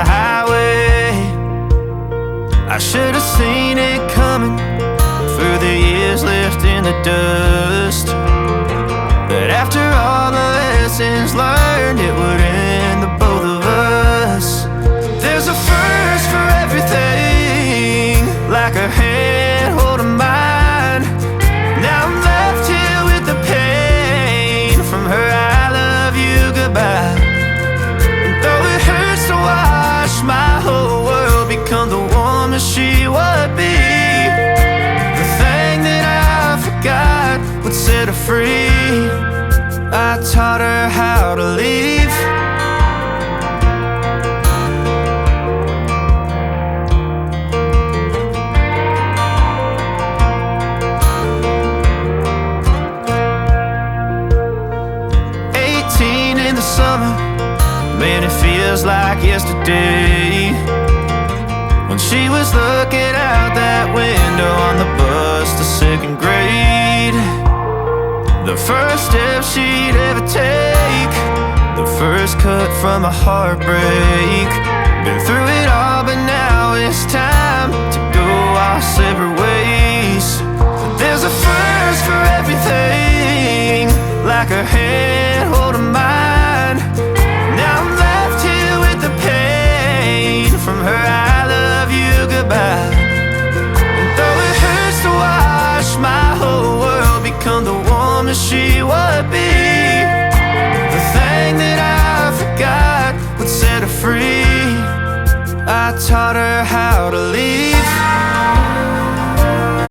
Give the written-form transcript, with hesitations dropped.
highway. I should have seen it coming for the years left in the dust. But after all the lessons learned, it would end the both of us. There's a first for everything, like a hand holding mine. Now I'm left here with the pain from her I love you goodbye. And though it hurts to watch my whole world become the woman she would be, the thing that I forgot would set her free. I taught her how to leave. 18 in the summer, man, it feels like yesterday, when she was looking out that window on the bus to second grade. The first step she'd ever take, the first cut from a heartbreak. Been through it all, but now it's time to go our separate ways. There's a first for everything, like her hand holding mine. Now I'm left here with the pain from her I love you goodbye. And though it hurts to watch my whole world become the woman she would be, the thing that I forgot would set her free. I taught her how to live.